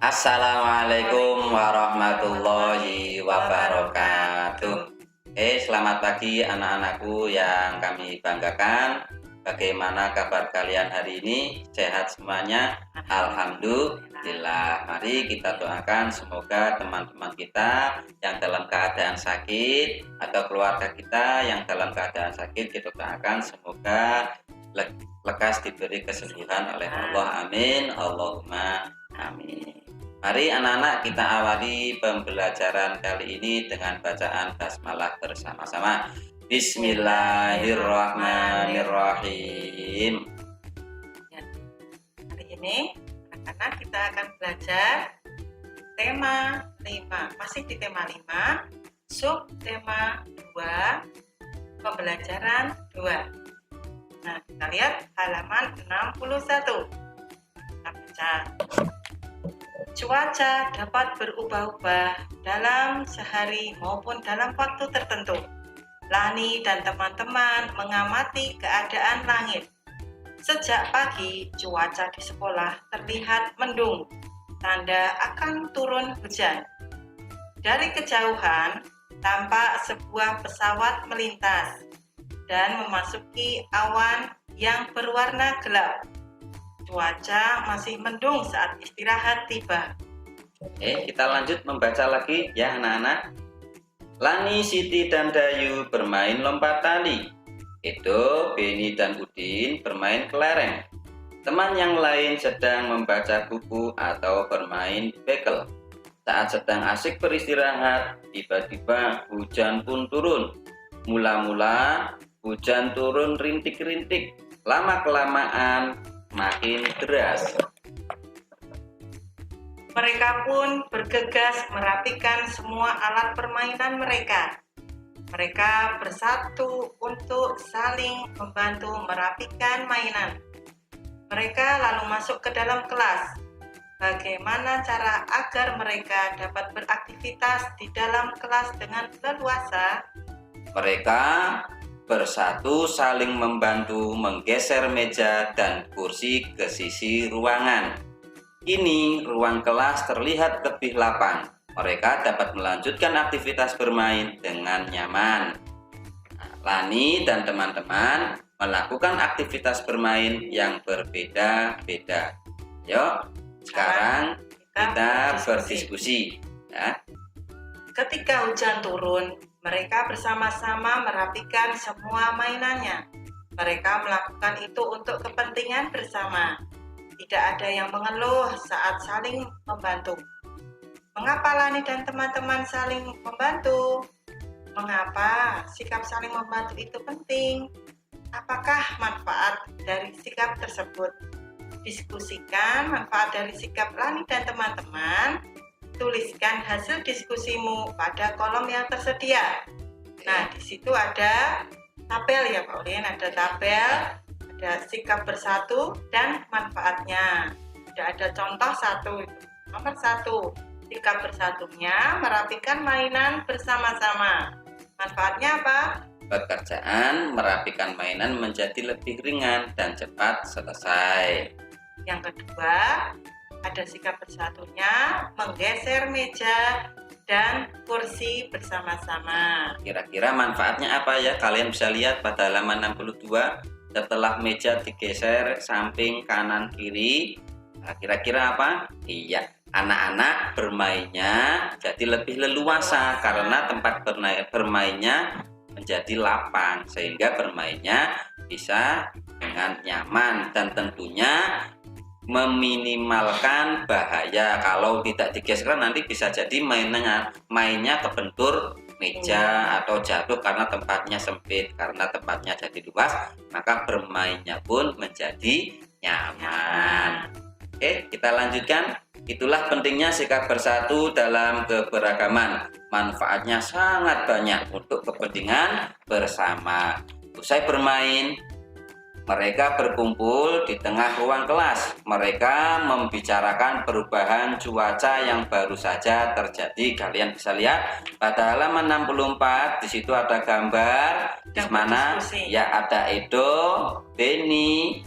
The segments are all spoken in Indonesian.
Assalamualaikum warahmatullahi wabarakatuh. Selamat pagi anak-anakku yang kami banggakan. Bagaimana kabar kalian hari ini? Sehat semuanya? Alhamdulillah. Mari kita doakan semoga teman-teman kita yang dalam keadaan sakit atau keluarga kita yang dalam keadaan sakit, kita doakan semoga lekas diberi kesembuhan oleh Allah. Amin. Allahumma amin. Mari anak-anak kita awali pembelajaran kali ini dengan bacaan basmalah bersama-sama. Bismillahirrahmanirrahim. Hari ini anak-anak kita akan belajar tema 5, masih di tema 5, sub tema 2, pembelajaran 2. Nah, kita lihat halaman 61. Kita baca. Cuaca dapat berubah-ubah dalam sehari maupun dalam waktu tertentu. Lani dan teman-teman mengamati keadaan langit. Sejak pagi, cuaca di sekolah terlihat mendung, tanda akan turun hujan. Dari kejauhan, tampak sebuah pesawat melintas dan memasuki awan yang berwarna gelap. Cuaca masih mendung saat istirahat tiba. Kita lanjut membaca lagi ya anak-anak. Lani, Siti, dan Dayu bermain lompat tali. Edo, Beni, dan Udin bermain kelereng. Teman yang lain sedang membaca buku atau bermain bekel. Saat sedang asik beristirahat, tiba-tiba hujan pun turun. Mula-mula hujan turun rintik-rintik. Lama-kelamaan makin deras. Mereka pun bergegas merapikan semua alat permainan mereka. Mereka bersatu untuk saling membantu merapikan mainan. Mereka lalu masuk ke dalam kelas. Bagaimana cara agar mereka dapat beraktivitas di dalam kelas dengan leluasa? Mereka bersatu saling membantu menggeser meja dan kursi ke sisi ruangan. Kini ruang kelas terlihat lebih lapang. Mereka dapat melanjutkan aktivitas bermain dengan nyaman. Lani dan teman-teman melakukan aktivitas bermain yang berbeda-beda. Yuk, sekarang kita berdiskusi. Ya. Ketika hujan turun, mereka bersama-sama merapikan semua mainannya. Mereka melakukan itu untuk kepentingan bersama. Tidak ada yang mengeluh saat saling membantu. Mengapa Lani dan teman-teman saling membantu? Mengapa sikap saling membantu itu penting? Apakah manfaat dari sikap tersebut? Diskusikan manfaat dari sikap Lani dan teman-teman. Tuliskan hasil diskusimu pada kolom yang tersedia. Nah, di situ ada tabel ya Pak Ulin, ada tabel, ada sikap bersatu dan manfaatnya. Ada contoh 1, nomor 1, sikap bersatunya merapikan mainan bersama-sama. Manfaatnya apa? Pekerjaan merapikan mainan menjadi lebih ringan dan cepat selesai. Yang kedua, ada sikap bersatunya menggeser meja dan kursi bersama-sama. Kira-kira manfaatnya apa ya? Kalian bisa lihat pada halaman 62. Setelah meja digeser samping kanan kiri, kira-kira apa? Iya, anak-anak bermainnya jadi lebih leluasa karena tempat bermainnya menjadi lapang, sehingga bermainnya bisa dengan nyaman dan tentunya meminimalkan bahaya. Kalau tidak digeser nanti bisa jadi mainnya kebentur meja atau jatuh karena tempatnya sempit, karena tempatnya jadi luas, maka bermainnya pun menjadi nyaman. Kita lanjutkan. Itulah pentingnya sikap bersatu dalam keberagaman. Manfaatnya sangat banyak untuk kepentingan bersama. Usai bermain, mereka berkumpul di tengah ruang kelas. Mereka membicarakan perubahan cuaca yang baru saja terjadi. Kalian bisa lihat pada halaman 64, di situ ada gambar di mana ya ada Edo, Beni,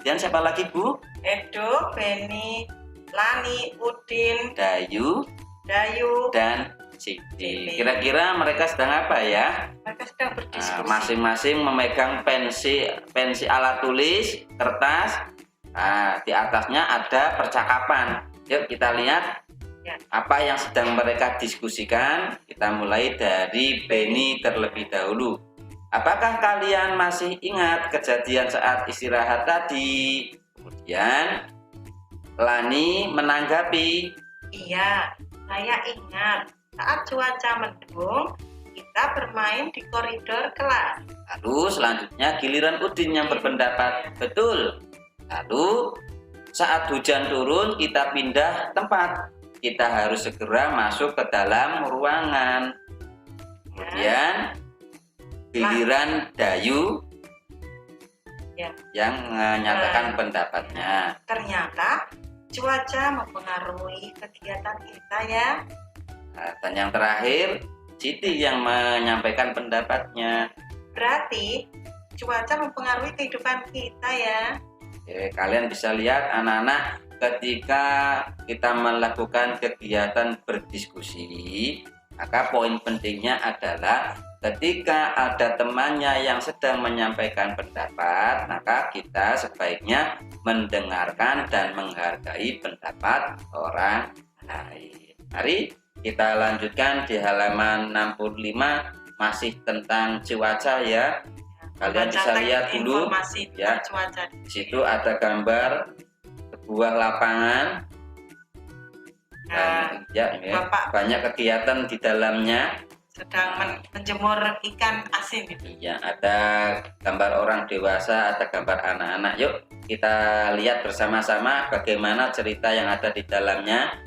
dan siapa lagi Bu? Edo, Beni, Lani, Udin, Dayu, Dayu, dan Siti. Kira-kira mereka sedang apa ya? mereka sedang berdiskusi. Masing-masing memegang pensi alat tulis, kertas. Di atasnya ada percakapan. Yuk kita lihat Ya. apa yang sedang mereka diskusikan. Kita mulai dari Beni terlebih dahulu. Apakah kalian masih ingat kejadian saat istirahat tadi? Kemudian Lani menanggapi, Iya, saya ingat saat cuaca mendung, kita bermain di koridor kelas. lalu selanjutnya giliran Udin yang berpendapat, betul. Lalu saat hujan turun kita pindah tempat. Kita harus segera masuk ke dalam ruangan. Kemudian giliran Dayu Ya. yang menyatakan pendapatnya. Ternyata cuaca mempengaruhi kegiatan kita ya. Dan yang terakhir Siti yang menyampaikan pendapatnya. Berarti cuaca mempengaruhi kehidupan kita ya. Oke, kalian bisa lihat anak-anak ketika kita melakukan kegiatan berdiskusi, maka poin pentingnya adalah ketika ada temannya yang sedang menyampaikan pendapat, maka kita sebaiknya mendengarkan dan menghargai pendapat orang lain. Mari kita lanjutkan di halaman 65, masih tentang cuaca ya. Kalian bisa lihat dulu informasi ya. tentang cuaca. Di situ ada gambar sebuah lapangan. Nah, Ya, ini Bapak banyak kegiatan di dalamnya. sedang menjemur ikan asin gitu. Iya, ada gambar orang dewasa, ada gambar anak-anak. Yuk kita lihat bersama-sama bagaimana cerita yang ada di dalamnya.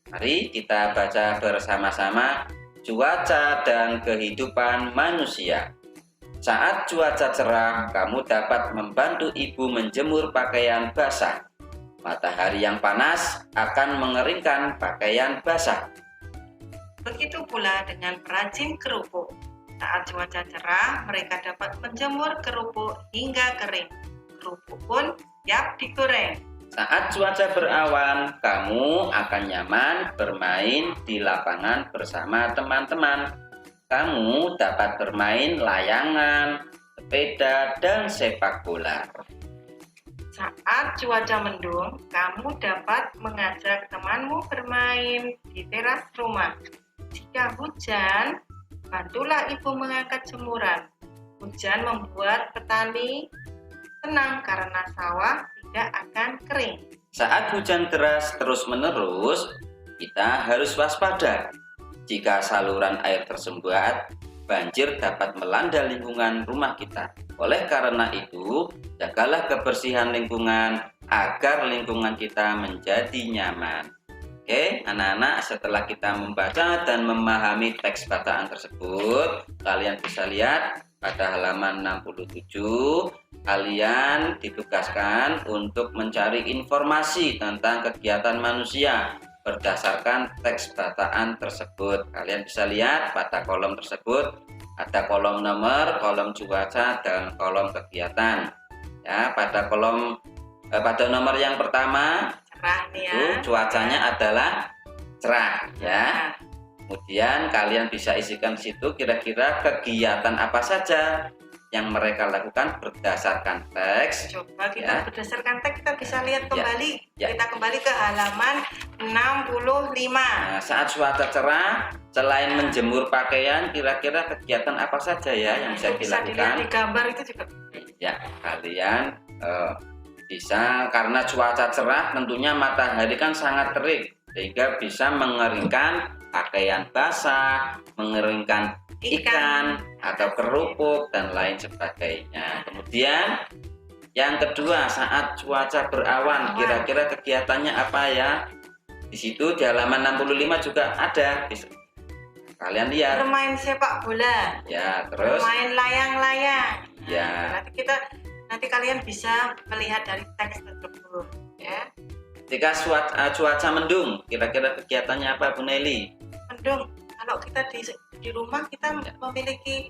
Mari kita baca bersama-sama cuaca dan kehidupan manusia. Saat cuaca cerah, kamu dapat membantu ibu menjemur pakaian basah. Matahari yang panas akan mengeringkan pakaian basah. Begitu pula dengan perajin kerupuk. Saat cuaca cerah, mereka dapat menjemur kerupuk hingga kering. Kerupuk pun siap digoreng. Saat cuaca berawan, kamu akan nyaman bermain di lapangan bersama teman-teman. Kamu dapat bermain layangan, sepeda, dan sepak bola. Saat cuaca mendung, kamu dapat mengajak temanmu bermain di teras rumah. Jika hujan, bantulah ibu mengangkat jemuran. Hujan membuat petani tenang karena sawah tidak akan kering. Saat hujan deras terus-menerus, kita harus waspada. Jika saluran air tersumbat, banjir dapat melanda lingkungan rumah kita. Oleh karena itu, jagalah kebersihan lingkungan agar lingkungan kita menjadi nyaman. Oke, anak-anak, setelah kita membaca dan memahami teks bacaan tersebut, kalian bisa lihat pada halaman 67, kalian ditugaskan untuk mencari informasi tentang kegiatan manusia berdasarkan teks bacaan tersebut. Kalian bisa lihat pada kolom tersebut ada kolom nomor, kolom cuaca, dan kolom kegiatan. Ya, pada nomor yang pertama Cerah nih ya. itu cuacanya adalah cerah ya. Kemudian kalian bisa isikan di situ kira-kira kegiatan apa saja yang mereka lakukan berdasarkan teks. Coba kita Ya. berdasarkan teks kita bisa lihat kembali. Ya. Kita kembali ke halaman 65. Nah, saat cuaca cerah, selain menjemur pakaian, kira-kira kegiatan apa saja ya yang bisa Bisa dilihat di dilakukan? gambar itu juga. Ya, kalian bisa, karena cuaca cerah tentunya matahari kan sangat terik sehingga bisa mengeringkan pakaian basah, mengeringkan ikan atau kerupuk dan lain sebagainya. Kemudian yang kedua, saat cuaca berawan, kira-kira kegiatannya apa ya? Di situ di halaman 65 juga ada. Kalian lihat. Bermain sepak bola. Ya, terus Bermain layang-layang. ya, Nanti kalian bisa melihat dari teks tersebut ya. ketika cuaca mendung, kira-kira kegiatannya apa, Bu Nelly? Mendung. Kalau kita di rumah kita memiliki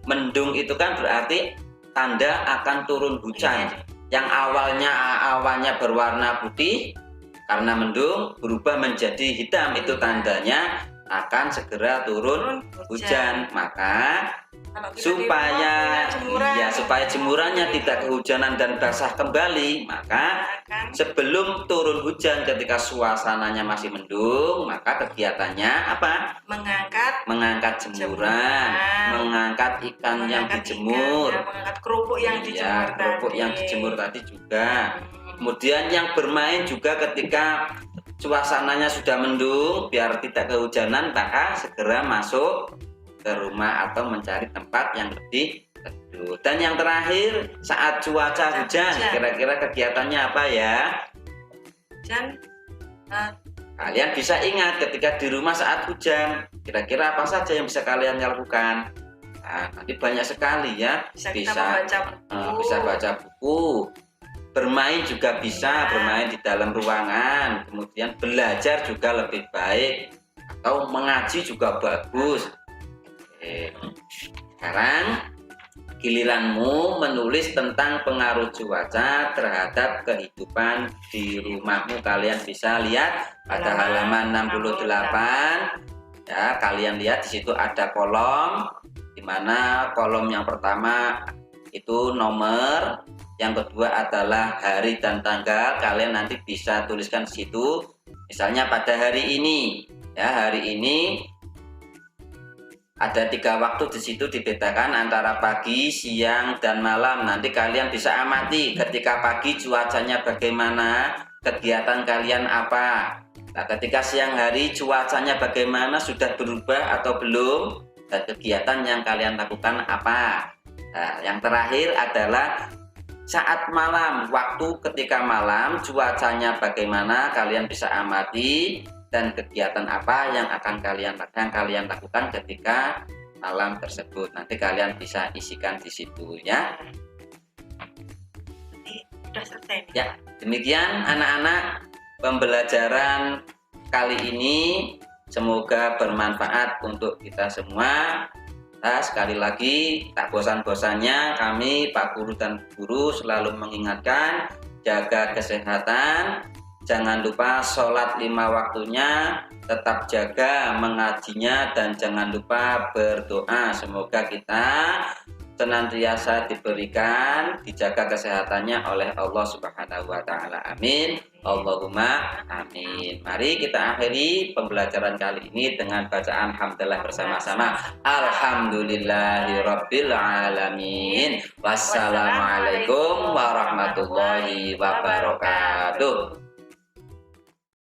Mendung itu kan berarti tanda akan turun hujan. yang awalnya awannya berwarna putih karena mendung berubah menjadi hitam, itu tandanya akan segera turun hujan. Maka Kalau kita di supaya rumah punya jemuran, supaya jemurannya tidak kehujanan dan basah kembali, maka kan sebelum turun hujan ketika suasananya masih mendung, maka kegiatannya apa? Mengangkat jemuran, mengangkat ikan yang dijemur, mengangkat kerupuk yang dijemur kerupuk tadi. yang dijemur tadi juga. Kemudian yang bermain juga ketika suasananya sudah mendung, biar tidak kehujanan, maka segera masuk ke rumah atau mencari tempat yang lebih teduh. Dan yang terakhir, saat cuaca hujan, kira-kira kegiatannya apa ya? Hujan, kalian bisa ingat ketika di rumah saat hujan, kira-kira apa saja yang bisa kalian lakukan? Nah, nanti banyak sekali ya. Bisa baca buku, bermain juga bisa, bermain di dalam ruangan, kemudian belajar juga lebih baik, atau mengaji juga bagus. Oke. Sekarang giliranmu menulis tentang pengaruh cuaca terhadap kehidupan di rumahmu. Kalian bisa lihat pada halaman 68 ya, kalian lihat di situ ada kolom, di mana kolom yang pertama itu nomor, yang kedua adalah hari dan tanggal. Kalian nanti bisa tuliskan di situ. Misalnya pada hari ini, ya, hari ini ada 3 waktu di situ dibedakan antara pagi, siang, dan malam. Nanti kalian bisa amati ketika pagi cuacanya bagaimana, kegiatan kalian apa. Nah, ketika siang hari cuacanya bagaimana, sudah berubah atau belum, dan kegiatan yang kalian lakukan apa. Nah, yang terakhir adalah saat malam, waktu ketika malam cuacanya bagaimana, kalian bisa amati, dan kegiatan apa yang akan kalian lakukan ketika malam tersebut. Nanti kalian bisa isikan di situ ya. Sudah selesai. Ya, demikian anak-anak pembelajaran kali ini, semoga bermanfaat untuk kita semua. Nah, sekali lagi tak bosan-bosannya kami Pak Guru dan Guru selalu mengingatkan, jaga kesehatan, jangan lupa sholat 5 waktunya, tetap jaga mengajinya, dan jangan lupa berdoa. Semoga kita senantiasa diberikan, dijaga kesehatannya oleh Allah Subhanahu wa Ta'ala. Amin. Allahumma amin. Mari kita akhiri pembelajaran kali ini dengan bacaan hamdalah bersama-sama. Alhamdulillahirabbil alamin. Wassalamualaikum warahmatullahi wabarakatuh.